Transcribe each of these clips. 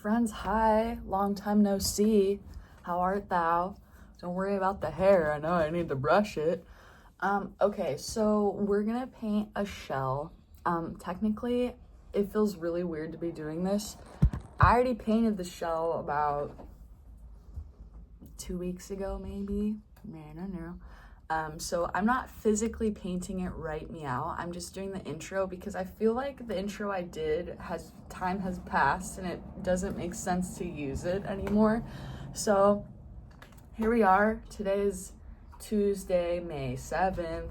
Friends, hi. Long time no see. How art thou? Don't worry about the hair. I know I need to brush it. Okay, so we're gonna paint a shell. Technically, it feels really weird to be doing this. I already painted the shell about 2 weeks ago, maybe. I don't know. So I'm not physically painting it right meow. I'm just doing the intro because I feel like the intro I did time has passed and it doesn't make sense to use it anymore. So here we are. Today is Tuesday, May 7th,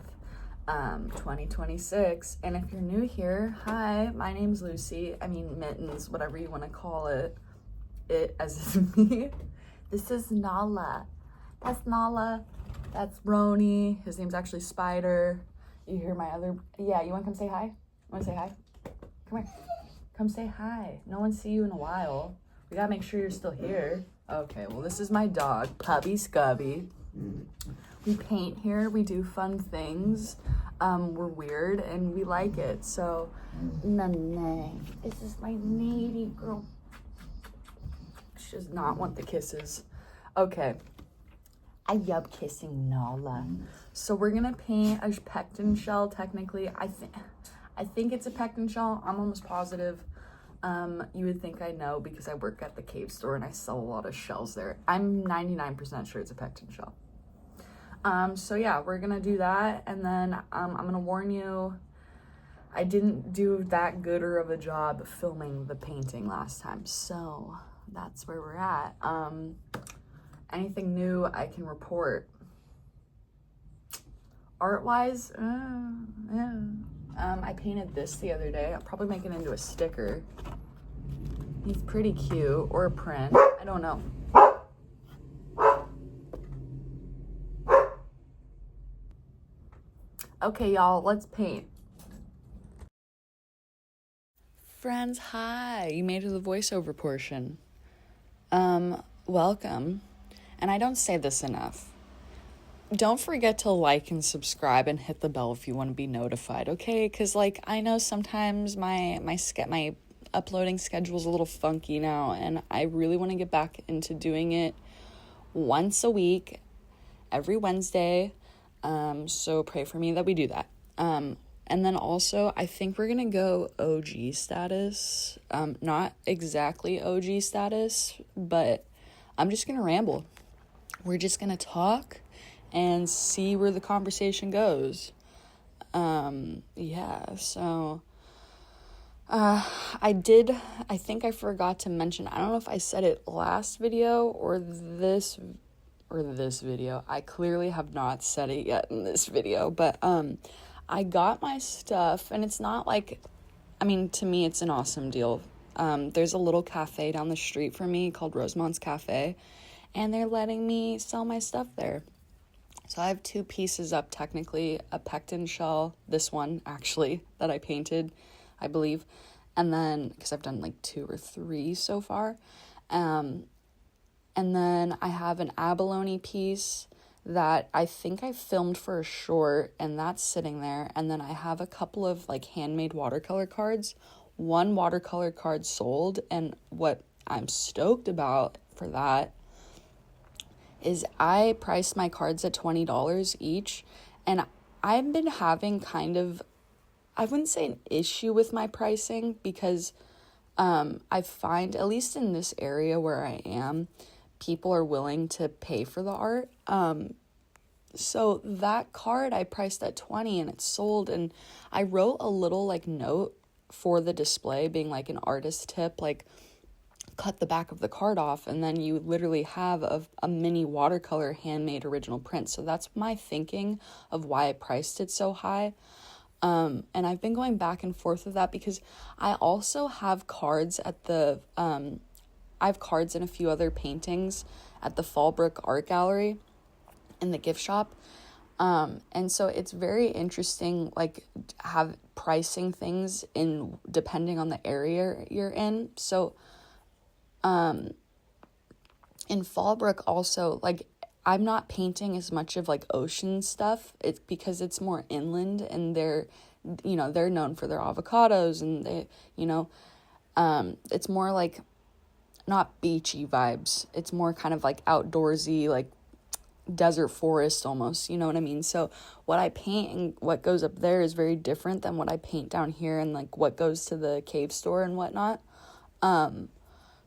2026. And if you're new here, hi, my name's Lucy. I mean, Mittens, whatever you want to call it. It as in me. This is Nala. That's Nala. That's Roni. His name's actually Spider. You hear my other... Yeah, you want to come say hi? Want to say hi? Come here. Come say hi. No one see you in a while. We gotta make sure you're still here. Okay, well, this is my dog, Puppy Scubby. We paint here. We do fun things. We're weird, and we like it. So, this is my needy girl. She does not want the kisses. Okay. I love kissing Nala. So we're gonna paint a pectin shell. Technically, I think it's a pectin shell. I'm almost positive. You would think I know because I work at the cave store and I sell a lot of shells there. I'm 99% sure it's a pectin shell. So yeah, we're gonna do that, and then I'm gonna warn you, I didn't do that gooder of a job filming the painting last time, so that's where we're at. Anything new I can report? Art-wise, I painted this the other day. I'll probably make it into a sticker. He's pretty cute, or a print. I don't know. Okay, y'all, let's paint. Friends, hi. You made it to the voiceover portion. Welcome. And I don't say this enough. Don't forget to like and subscribe and hit the bell if you want to be notified, okay? Because, I know sometimes my uploading schedule is a little funky now, and I really want to get back into doing it once a week, every Wednesday. So pray for me that we do that. And then also, I think we're going to go OG status. Not exactly OG status, but I'm just going to ramble. We're just going to talk and see where the conversation goes. So I think I forgot to mention, I don't know if I said it last video or this video. I clearly have not said it yet in this video, but I got my stuff, and it's not to me, it's an awesome deal. There's a little cafe down the street from me called Rosemont's Cafe, and they're letting me sell my stuff there. So I have 2 pieces up, technically, a pectin shell, this one, actually, that I painted, I believe, and then, because I've done 2 or 3 so far, and then I have an abalone piece that I think I filmed for a short, and that's sitting there, and then I have a couple of, handmade watercolor cards. 1 watercolor card sold, and what I'm stoked about for that is I priced my cards at $20 each, and I've been having I wouldn't say an issue with my pricing, because I find, at least in this area where I am, people are willing to pay for the art. So that card I priced at $20 and it's sold, and I wrote a little note for the display being an artist tip, cut the back of the card off, and then you literally have a mini watercolor handmade original print. So that's my thinking of why I priced it so high. And I've been going back and forth with that because I also have cards at I have cards in a few other paintings at the Fallbrook Art Gallery in the gift shop. And so it's very interesting, have pricing things depending on the area you're in. So, in Fallbrook also, I'm not painting as much of ocean stuff. It's because it's more inland, and they're known for their avocados, and they, it's more not beachy vibes. It's more kind of like outdoorsy, like desert forest almost, you know what I mean? So what I paint and what goes up there is very different than what I paint down here and like what goes to the cave store and whatnot.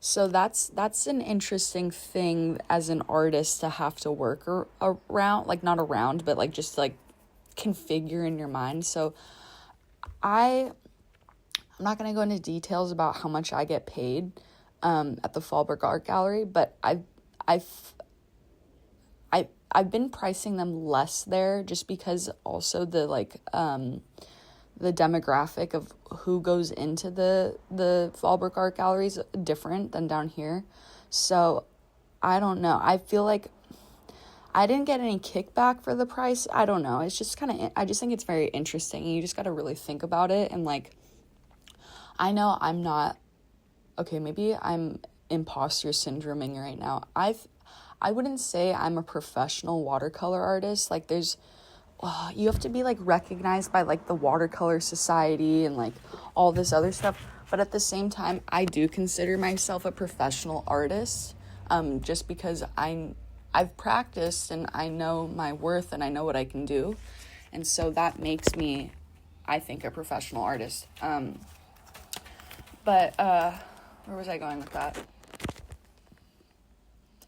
So that's an interesting thing as an artist to have to work around, like not around, but like just like configure in your mind. So I'm not going to go into details about how much I get paid at the Fallbrook Art Gallery, but I've been pricing them less there just because also the like the demographic of who goes into the Fallbrook Art Gallery is different than down here. So I don't know. I feel like I didn't get any kickback for the price. I don't know. It's just kind of, I just think it's very interesting. You just got to really think about it. And like, I know I'm not, okay, maybe I'm imposter syndroming right now. I wouldn't say I'm a professional watercolor artist. Like you have to be like recognized by like the Watercolor Society and like all this other stuff. But at the same time, I do consider myself a professional artist, just because I've practiced and I know my worth and I know what I can do. And so that makes me, I think, a professional artist. But where was I going with that?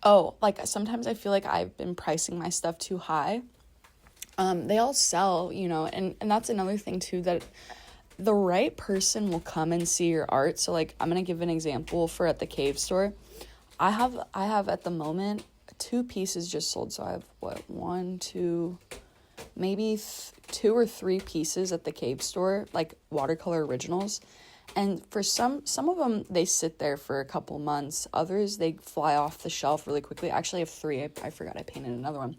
Oh, like sometimes I feel like I've been pricing my stuff too high. They all sell, you know, and that's another thing too, that the right person will come and see your art. So like, I'm going to give an example for at the cave store. I have at the moment 2 pieces just sold. So I have maybe 2 or 3 pieces at the cave store, like watercolor originals. And for some of them, they sit there for a couple months. Others, they fly off the shelf really quickly. Actually, I have 3. I forgot I painted another one.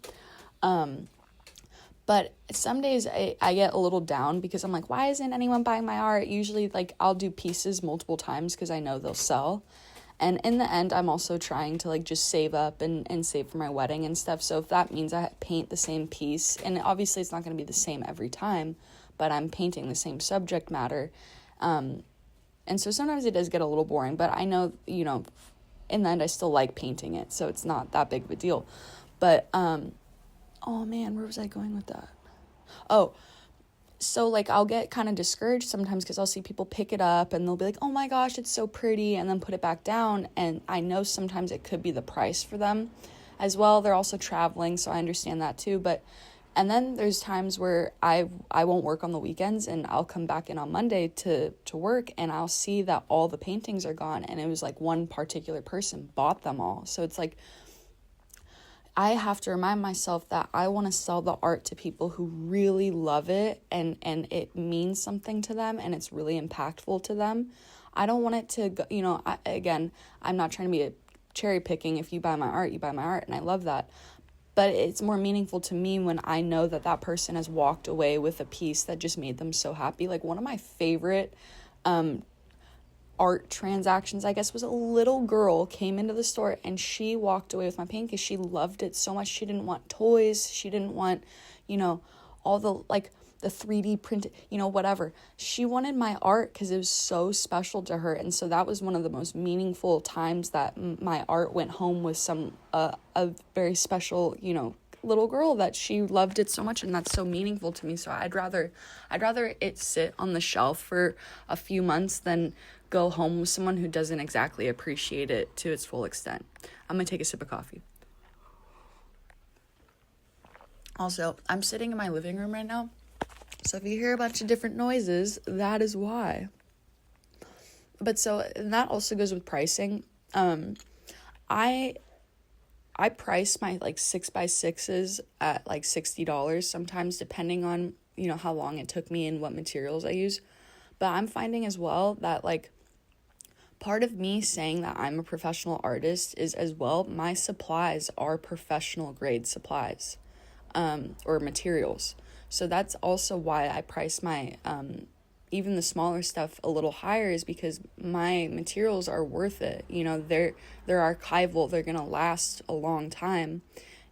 But some days I get a little down because I'm like, why isn't anyone buying my art? Usually, like, I'll do pieces multiple times because I know they'll sell. And in the end, I'm also trying to, like, just save up and save for my wedding and stuff. So if that means I paint the same piece, and obviously it's not going to be the same every time, but I'm painting the same subject matter. And so sometimes it does get a little boring, but I know, you know, in the end, I still like painting it. So it's not that big of a deal. But, oh man, where was I going with that? Oh, so like I'll get kind of discouraged sometimes because I'll see people pick it up and they'll be like, oh my gosh, it's so pretty, and then put it back down. And I know sometimes it could be the price for them as well. They're also traveling, so I understand that too. And then there's times where I won't work on the weekends and I'll come back in on Monday to work and I'll see that all the paintings are gone, and it was like one particular person bought them all. So it's like I have to remind myself that I want to sell the art to people who really love it and it means something to them and it's really impactful to them. I don't want it to go, you know, I'm not trying to be a cherry picking. If you buy my art, you buy my art, and I love that. But it's more meaningful to me when I know that that person has walked away with a piece that just made them so happy. Like one of my favorite art transactions, I guess, was a little girl came into the store and she walked away with my painting because she loved it so much. She didn't want toys. She didn't want, you know, all the, like, the 3D printed, you know, whatever. She wanted my art because it was so special to her. And so that was one of the most meaningful times that my art went home with a very special, you know, little girl that she loved it so much, and that's so meaningful to me. So I'd rather it sit on the shelf for a few months than go home with someone who doesn't exactly appreciate it to its full extent. I'm gonna take a sip of coffee. Also, I'm sitting in my living room right now, so if you hear a bunch of different noises, that is why. But so, and that also goes with pricing. I price my like 6x6s at like $60 sometimes, depending on, you know, how long it took me and what materials I use. But I'm finding as well that like part of me saying that I'm a professional artist is as well my supplies are professional grade supplies, or materials. So that's also why I price my even the smaller stuff a little higher, is because my materials are worth it. You know, they're archival, they're gonna last a long time.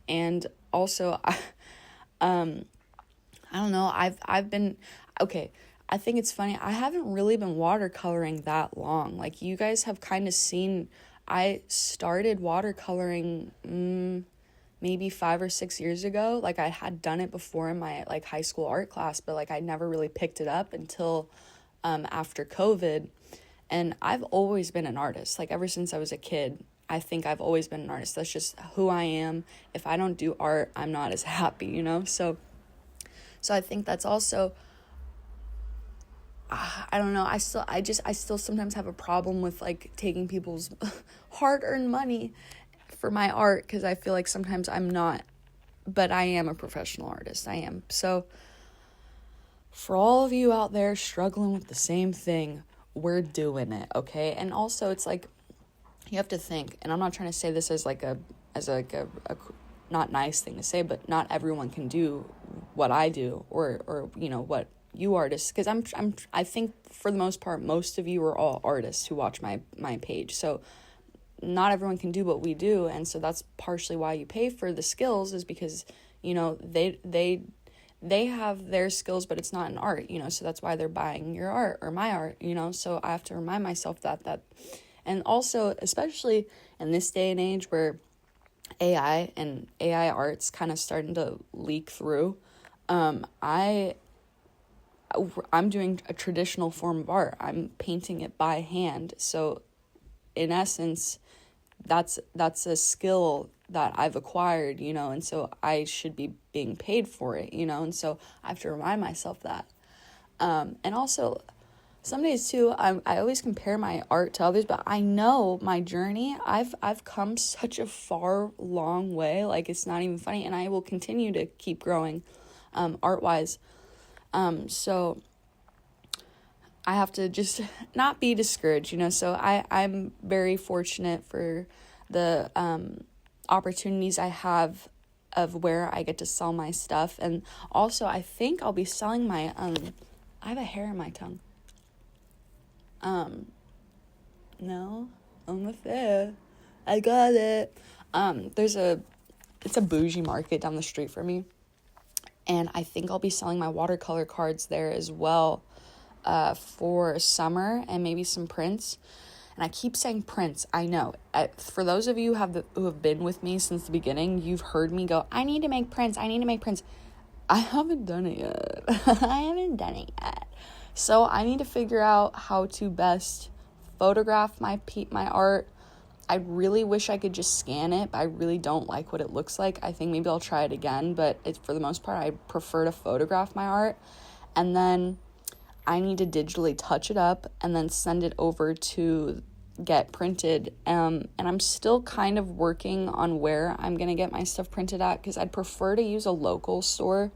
And also I don't know, I've been okay, I think it's funny, I haven't really been watercoloring that long. Like, you guys have kind of seen, I started watercoloring maybe 5 or 6 years ago. Like, I had done it before in my like high school art class, but like I never really picked it up until after COVID. And I've always been an artist. Like, ever since I was a kid, I think I've always been an artist. That's just who I am. If I don't do art, I'm not as happy, you know? So I think that's also, I don't know. I still sometimes have a problem with like taking people's hard-earned money for my art, because I feel like sometimes I'm not, but I am a professional artist. I am. So for all of you out there struggling with the same thing, we're doing it, okay? And also, it's like, you have to think, and I'm not trying to say this as like a not nice thing to say, but not everyone can do what I do, or you know, what you artists, because I think for the most part, most of you are all artists who watch my page. So not everyone can do what we do, and so that's partially why you pay for the skills, is because, you know, they have their skills, but it's not an art, you know, so that's why they're buying your art or my art, you know. So I have to remind myself that and also, especially in this day and age where AI and AI art's kind of starting to leak through, I'm doing a traditional form of art. I'm painting it by hand. So in essence, that's a skill that I've acquired, you know, and so I should be being paid for it, you know, and so I have to remind myself that. And also, some days too, I always compare my art to others, but I know my journey, I've come such a long way, like it's not even funny, and I will continue to keep growing, art-wise. So I have to just not be discouraged, you know. So I'm very fortunate for the opportunities I have of where I get to sell my stuff. And also, I think I'll be selling my I have a hair in my tongue. No, almost there. I got it. It's a bougie market down the street from me, and I think I'll be selling my watercolor cards there as well, for summer, and maybe some prints. And I keep saying prints. I know. For those of you who have been with me since the beginning, you've heard me go, I need to make prints. I haven't done it yet. So I need to figure out how to best photograph my art. I really wish I could just scan it, but I really don't like what it looks like. I think maybe I'll try it again, but for the most part, I prefer to photograph my art. And then I need to digitally touch it up and then send it over to get printed. And I'm still kind of working on where I'm going to get my stuff printed at, because I'd prefer to use a local store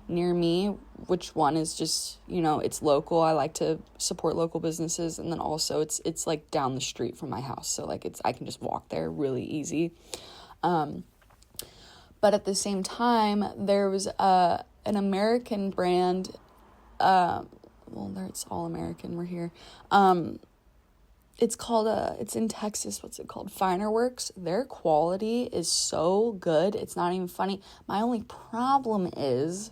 near me, which one is just, you know, it's local. I like to support local businesses, and then also it's like down the street from my house, so like I can just walk there really easy. But at the same time, there was an American brand, it's all American, we're here, it's called it's in Texas. What's it called? Finer Works. Their quality is so good, it's not even funny. My only problem is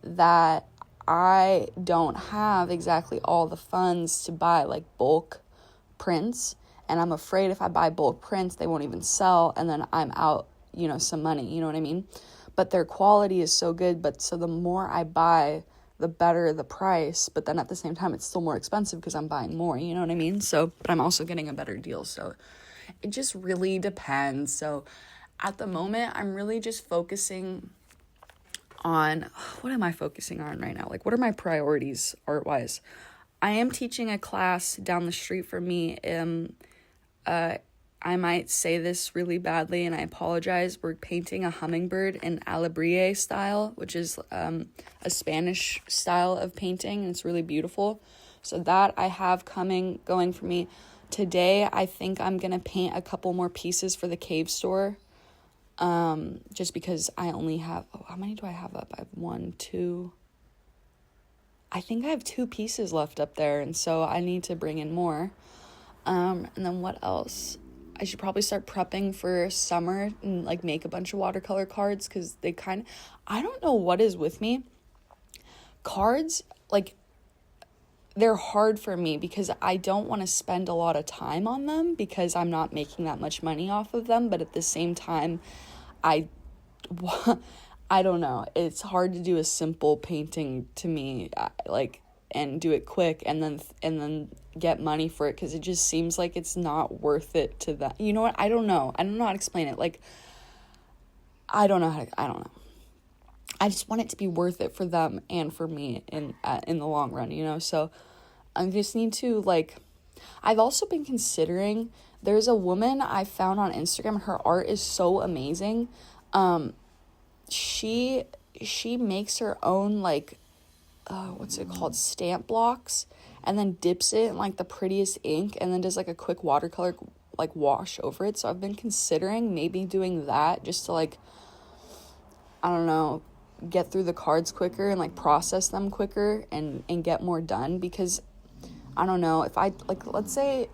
that I don't have exactly all the funds to buy like bulk prints, and I'm afraid if I buy bulk prints, they won't even sell, and then I'm out, you know, some money, you know what I mean? But their quality is so good, but so the more I buy, the better the price, but then at the same time, it's still more expensive because I'm buying more, you know what I mean? So, but I'm also getting a better deal, so it just really depends. So at the moment, I'm really just focusing on, what am I focusing on right now? Like, what are my priorities art-wise? I am teaching a class down the street from me. I might say this really badly, and I apologize. We're painting a hummingbird in Alabrie style, which is a Spanish style of painting, and it's really beautiful. So that I have going for me. Today, I think I'm going to paint a couple more pieces for the cave store. Just because I only have, how many do I have up? I have 1, 2, I think I have 2 pieces left up there, and so I need to bring in more. And then what else? I should probably start prepping for summer and like make a bunch of watercolor cards, because I don't know what is with me. Cards, like, they're hard for me because I don't want to spend a lot of time on them because I'm not making that much money off of them. But at the same time, I don't know. It's hard to do a simple painting to me, like, and do it quick and then get money for it, because it just seems like it's not worth it to them. You know what? I don't know how to explain it. Like, I don't know. I just want it to be worth it for them and for me in the long run, you know? So I just need to, like, I've also been considering, there's a woman I found on Instagram. Her art is so amazing. She makes her own, like, what's it called? Stamp blocks, and then dips it in, like, the prettiest ink, and then does, like, a quick watercolor, like, wash over it. So I've been considering maybe doing that just to, like, I don't know, get through the cards quicker and, like, process them quicker and get more done. Because I don't know, if I, like, let's say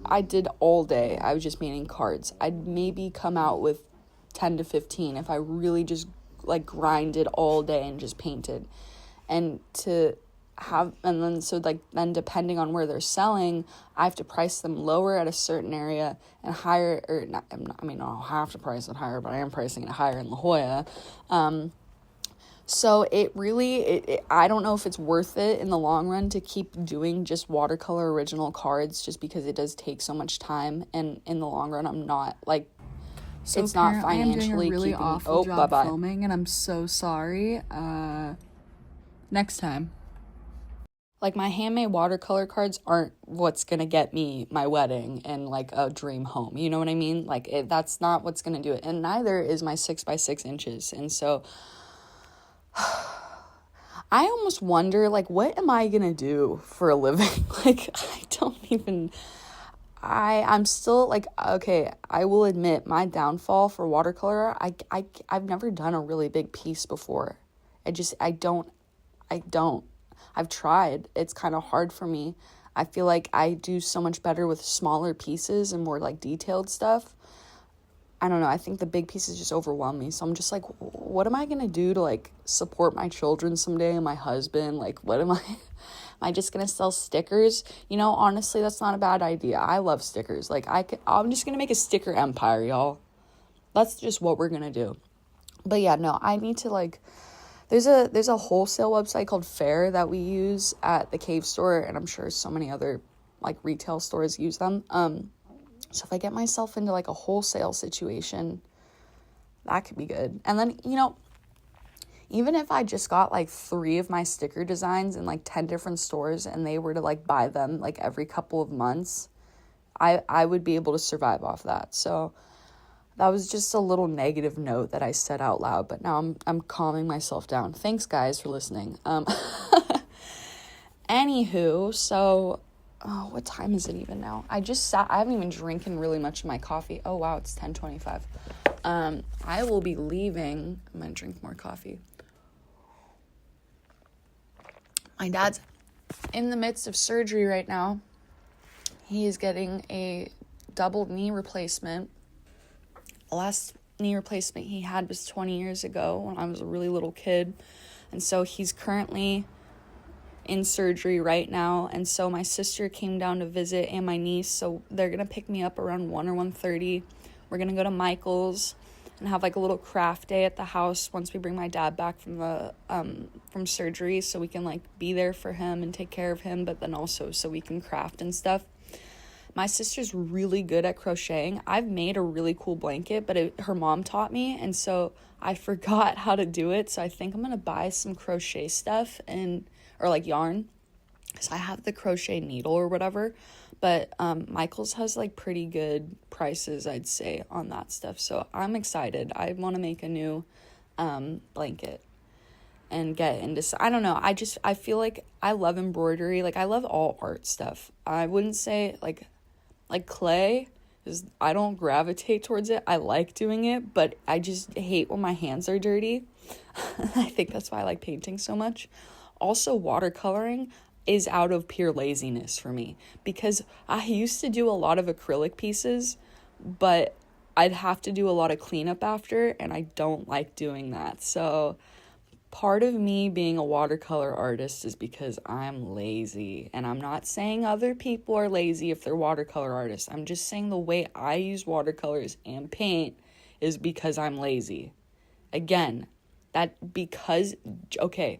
I did all day, I was just painting cards, I'd maybe come out with 10 to 15 if I really just, like, grinded all day and just painted. And then depending on where they're selling, I have to price them lower at a certain area and higher, or not, I don't have to price it higher, but I am pricing it higher in La Jolla. So it really, I don't know if it's worth it in the long run to keep doing just watercolor original cards, just because it does take so much time, and in the long run, I'm not, like, so it's not financially keeping me. I'm doing a really awful job filming, and I'm so sorry. Next time. Like, my handmade watercolor cards aren't what's gonna get me my wedding and, like, a dream home. You know what I mean? Like, that's not what's gonna do it. And neither is my 6x6 inches. And so I almost wonder, like, what am I gonna do for a living? Like, I'm still, like, okay, I will admit my downfall for watercolor, I've never done a really big piece before. I don't. I've tried. It's kind of hard for me. I feel like I do so much better with smaller pieces and more, like, detailed stuff. I don't know. I think the big pieces just overwhelm me. So I'm just like, what am I going to do to, like, support my children someday and my husband? Like, what am I just going to sell stickers? You know, honestly, that's not a bad idea. I love stickers. Like, I'm just going to make a sticker empire, y'all. That's just what we're going to do. But yeah, no, I need to, like, there's a wholesale website called Fair that we use at the Cave store, and I'm sure so many other, like, retail stores use them. So if I get myself into, like, a wholesale situation, that could be good. And then, you know, even if I just got, like, 3 of my sticker designs in, like, 10 different stores, and they were to, like, buy them, like, every couple of months, I would be able to survive off that. So that was just a little negative note that I said out loud, but now I'm calming myself down. Thanks, guys, for listening. Anywho, so, what time is it even now? I haven't even drinking really much of my coffee. Oh, wow, it's 10:25. I will be leaving. I'm going to drink more coffee. My dad's in the midst of surgery right now. He is getting a double knee replacement. The last knee replacement he had was 20 years ago when I was a really little kid. And so he's currently in surgery right now. And so my sister came down to visit, and my niece. So they're going to pick me up around 1 or 1:30. We're going to go to Michael's and have, like, a little craft day at the house once we bring my dad back from surgery, so we can, like, be there for him and take care of him, but then also so we can craft and stuff. My sister's really good at crocheting. I've made a really cool blanket, but her mom taught me, and so I forgot how to do it. So I think I'm going to buy some crochet stuff or, like, yarn. So I have the crochet needle or whatever, but Michael's has, like, pretty good prices, I'd say, on that stuff. So I'm excited. I want to make a new blanket and get into, I don't know, I feel like I love embroidery. Like, I love all art stuff. I wouldn't say, like clay, is, I don't gravitate towards it. I like doing it, but I just hate when my hands are dirty. I think that's why I like painting so much. Also, watercoloring is out of pure laziness for me, because I used to do a lot of acrylic pieces, but I'd have to do a lot of cleanup after, and I don't like doing that. So part of me being a watercolor artist is because I'm lazy. And I'm not saying other people are lazy if they're watercolor artists. I'm just saying the way I use watercolors and paint is because I'm lazy. Again, okay,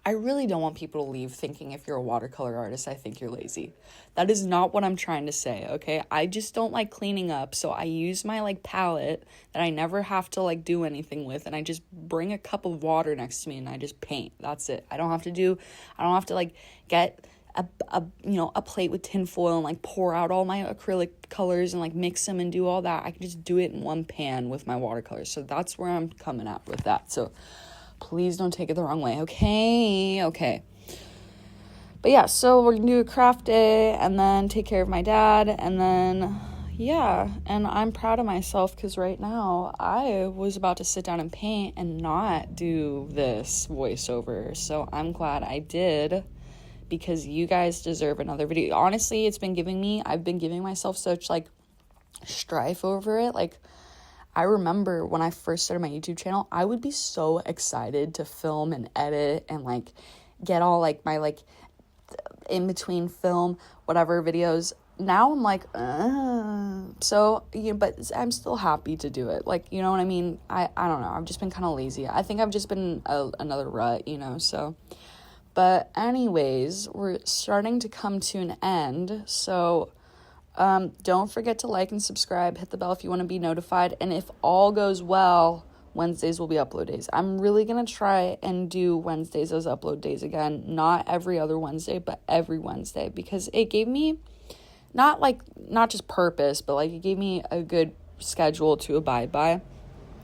I really don't want people to leave thinking if you're a watercolor artist, I think you're lazy. That is not what I'm trying to say, okay? I just don't like cleaning up, so I use my, like, palette that I never have to, like, do anything with, and I just bring a cup of water next to me, and I just paint. That's it. I don't have to, like, get a plate with tin foil and, like, pour out all my acrylic colors and, like, mix them and do all that. I can just do it in one pan with my watercolors, so that's where I'm coming at with that, so please don't take it the wrong way, okay. But yeah, so we're gonna do a craft day and then take care of my dad, and then, yeah, and I'm proud of myself because right now I was about to sit down and paint and not do this voiceover, so I'm glad I did because you guys deserve another video. Honestly, I've been giving myself such, like, strife over it, like, I remember when I first started my YouTube channel, I would be so excited to film and edit and, like, get all, like, my, like, in between film, whatever videos. Now I'm like, so, you know, but I'm still happy to do it. Like, you know what I mean? I don't know. I've just been kind of lazy. I think I've just been another rut, you know, so. But anyways, we're starting to come to an end, so don't forget to like and subscribe, hit the bell if you want to be notified, and if all goes well, Wednesdays will be upload days. I'm really going to try and do Wednesdays as upload days again, not every other Wednesday, but every Wednesday, because it gave me, not just purpose, but, like, it gave me a good schedule to abide by,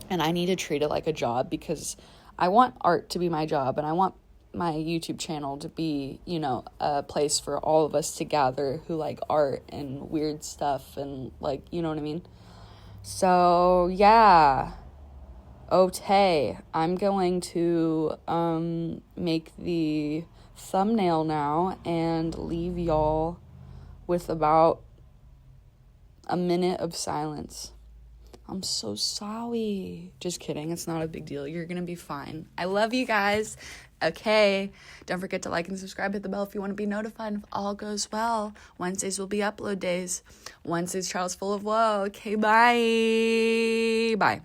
and I need to treat it like a job, because I want art to be my job, and I want my YouTube channel to be, you know, a place for all of us to gather who like art and weird stuff and, like, you know what I mean? So, yeah. Okay, I'm going to make the thumbnail now and leave y'all with about a minute of silence. I'm so sorry. Just kidding. It's not a big deal. You're going to be fine. I love you guys. Okay. Don't forget to like and subscribe. Hit the bell if you want to be notified if all goes well. Wednesdays will be upload days. Wednesdays, Charles full of woe. Okay, bye. Bye.